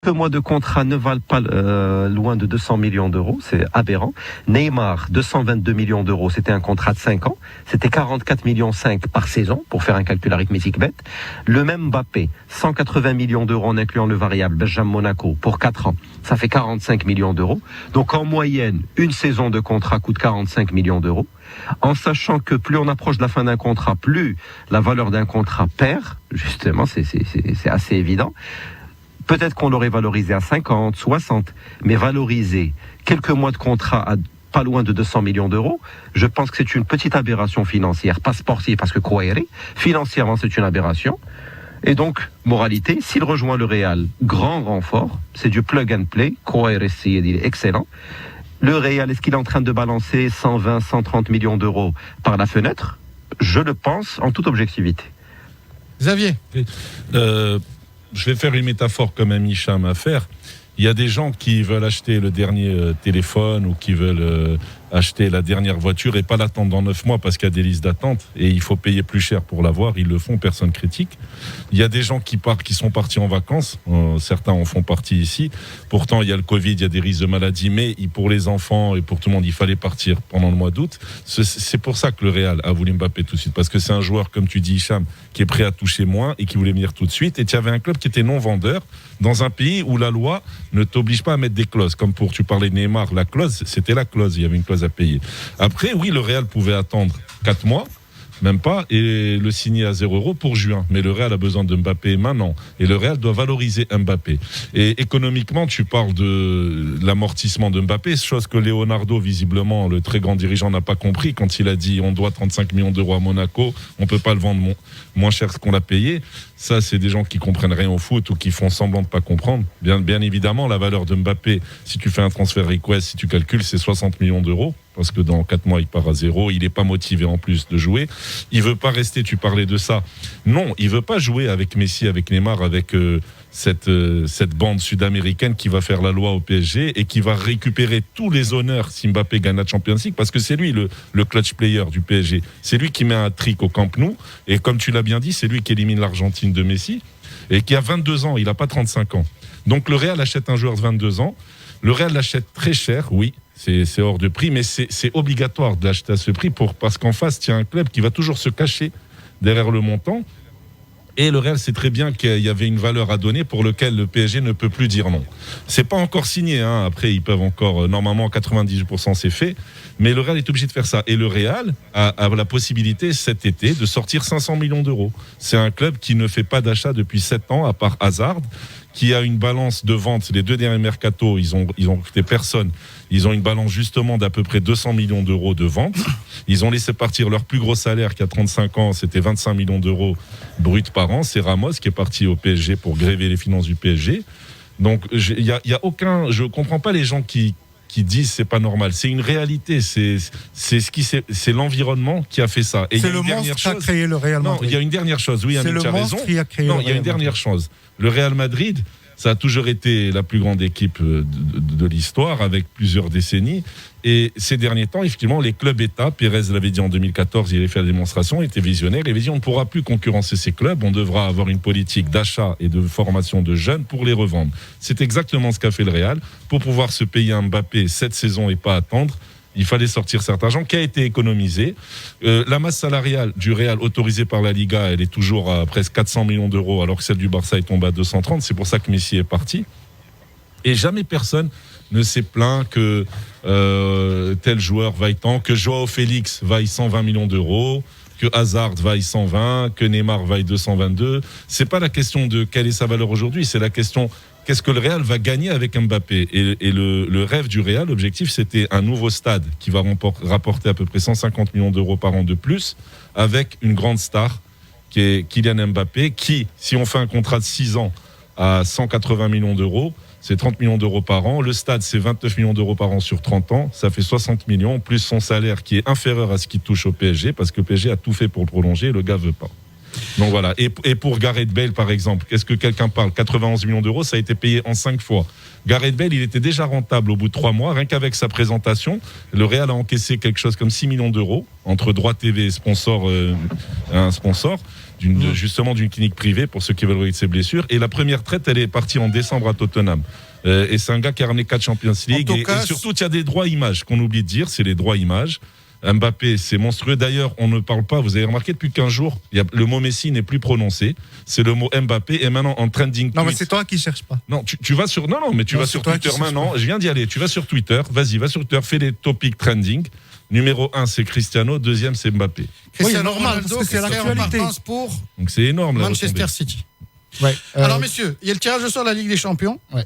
Peu mois de contrat ne valent pas loin de 200 millions d'euros, c'est aberrant. Neymar, 222 millions d'euros, c'était un contrat de 5 ans. C'était 44 millions 5 par saison, pour faire un calcul arithmétique bête. Le même Mbappé, 180 millions d'euros en incluant le variable Benjamin Monaco, pour 4 ans. Ça fait 45 millions d'euros. Donc en moyenne, une saison de contrat coûte 45 millions d'euros. En sachant que plus on approche de la fin d'un contrat, plus la valeur d'un contrat perd. Justement, c'est assez évident. Peut-être qu'on l'aurait valorisé à 50, 60, mais valoriser quelques mois de contrat à pas loin de 200 millions d'euros, je pense que c'est une petite aberration financière, pas sportive, parce que financièrement c'est une aberration. Et donc, moralité, s'il rejoint le Real, grand renfort, c'est du plug and play, il est excellent. Le Real, est-ce qu'il est en train de balancer 120, 130 millions d'euros par la fenêtre? Je le pense en toute objectivité. Xavier Je vais faire une métaphore comme un Hicham à faire. Il y a des gens qui veulent acheter le dernier téléphone ou qui veulent acheter la dernière voiture et pas l'attendre dans 9 mois parce qu'il y a des listes d'attente et il faut payer plus cher pour l'avoir. Ils le font, personne critique. Il y a des gens qui sont partis en vacances. Certains en font partie ici. Pourtant, il y a le Covid, il y a des risques de maladie. Mais pour les enfants et pour tout le monde, il fallait partir pendant le mois d'août. C'est pour ça que le Real a voulu Mbappé tout de suite. Parce que c'est un joueur, comme tu dis, Hicham, qui est prêt à toucher moins et qui voulait venir tout de suite. Et tu avais un club qui était non-vendeur dans un pays où la loi ne t'oblige pas à mettre des clauses. Comme tu parlais de Neymar, la clause, c'était la clause. Il y avait une clause à payer. Après, oui, le Real pouvait attendre 4 mois, même pas, et le signer à 0 € pour juin. Mais le Real a besoin de Mbappé maintenant. Et le Real doit valoriser Mbappé. Et économiquement, tu parles de l'amortissement de Mbappé, chose que Leonardo, visiblement, le très grand dirigeant, n'a pas compris quand il a dit on doit 35 millions d'euros à Monaco, on peut pas le vendre moins cher qu'on l'a payé. Ça, c'est des gens qui comprennent rien au foot ou qui font semblant de pas comprendre. Bien évidemment, la valeur de Mbappé, si tu fais un transfert request, si tu calcules, c'est 60 millions d'euros. Parce que dans 4 mois, il part à 0. Il n'est pas motivé en plus de jouer. Il veut pas rester, tu parlais de ça. Non, il veut pas jouer avec Messi, avec Neymar, avec cette bande sud-américaine qui va faire la loi au PSG et qui va récupérer tous les honneurs si Mbappé gagne la Champions League, parce que c'est lui le clutch player du PSG. C'est lui qui met un trick au Camp Nou. Et comme tu l'as bien dit, c'est lui qui élimine l'Argentine de Messi et qui a 22 ans. Il n'a pas 35 ans. Donc le Real achète un joueur de 22 ans. Le Real l'achète très cher, oui. C'est hors de prix, mais c'est obligatoire de l'acheter à ce prix parce qu'en face, il y a un club qui va toujours se cacher derrière le montant. Et le Real sait très bien qu'il y avait une valeur à donner pour laquelle le PSG ne peut plus dire non. C'est pas encore signé, hein. Après, ils peuvent encore, normalement, 98% c'est fait. Mais le Real est obligé de faire ça. Et le Real a la possibilité cet été de sortir 500 millions d'euros. C'est un club qui ne fait pas d'achat depuis 7 ans, à part Hazard, qui a une balance de vente. Les 2 derniers mercato, ils ont recruté personne. Ils ont une balance justement d'à peu près 200 millions d'euros de vente. Ils ont laissé partir leur plus gros salaire qui a 35 ans, c'était 25 millions d'euros bruts par an. C'est Ramos qui est parti au PSG pour gréver les finances du PSG. Donc il y a aucun, je comprends pas les gens qui disent c'est pas normal. C'est une réalité. C'est l'environnement qui a fait ça. Et c'est le monstre qui a créé le Real Madrid. Non, il y a une dernière chose. Oui, c'est le monstre qui a créé le Real Madrid. Non, il y a une dernière chose. Le Real Madrid, ça a toujours été la plus grande équipe de l'histoire avec plusieurs décennies. Et ces derniers temps, effectivement, les clubs-États, Pérez l'avait dit en 2014, il avait fait la démonstration, il était visionnaire, il avait dit on ne pourra plus concurrencer ces clubs, on devra avoir une politique d'achat et de formation de jeunes pour les revendre. C'est exactement ce qu'a fait le Real. Pour pouvoir se payer un Mbappé cette saison et pas attendre, il fallait sortir cet argent qui a été économisé. La masse salariale du Real autorisée par la Liga, elle est toujours à presque 400 millions d'euros, alors que celle du Barça est tombée à 230. C'est pour ça que Messi est parti. Et jamais personne ne s'est plaint que tel joueur vaille tant, que Joao Félix vaille 120 millions d'euros, que Hazard vaille 120, que Neymar vaille 222. C'est pas la question de quelle est sa valeur aujourd'hui, c'est la question qu'est-ce que le Real va gagner avec Mbappé. Et le rêve du Real, l'objectif, c'était un nouveau stade qui va rapporter à peu près 150 millions d'euros par an de plus, avec une grande star qui est Kylian Mbappé, qui, si on fait un contrat de 6 ans à 180 millions d'euros, c'est 30 millions d'euros par an. Le stade, c'est 29 millions d'euros par an sur 30 ans. Ça fait 60 millions, plus son salaire qui est inférieur à ce qu'il touche au PSG, parce que le PSG a tout fait pour le prolonger, le gars veut pas. Donc voilà. Et pour Gareth Bale, par exemple, est-ce que quelqu'un parle 91 millions d'euros, ça a été payé en 5 fois. Gareth Bale, il était déjà rentable au bout de 3 mois, rien qu'avec sa présentation. Le Real a encaissé quelque chose comme 6 millions d'euros entre droit TV et un sponsor. Justement d'une clinique privée pour ceux qui veulent regarder ses blessures. Et la première traite, elle est partie en décembre à Tottenham. Et c'est un gars qui a ramené 4 Champions League. Et surtout, il y a des droits images qu'on oublie de dire, c'est les droits images. Mbappé, c'est monstrueux. D'ailleurs, on ne parle pas, vous avez remarqué depuis 15 jours, le mot Messi n'est plus prononcé. C'est le mot Mbappé. Et maintenant, en trending tweet. Non, mais c'est toi qui cherches pas. Non, tu vas sur. Non, mais tu vas sur Twitter maintenant. Je viens d'y aller. Tu vas sur Twitter. Vas-y, va sur Twitter. Fais les topics trending. Numéro 1, c'est Cristiano. Deuxième, c'est Mbappé. Oui, c'est normal, parce que c'est l'actualité. Pour Donc c'est énorme. Manchester City. Ouais. Alors, messieurs, il y a le tirage au sort de la Ligue des Champions. Ouais.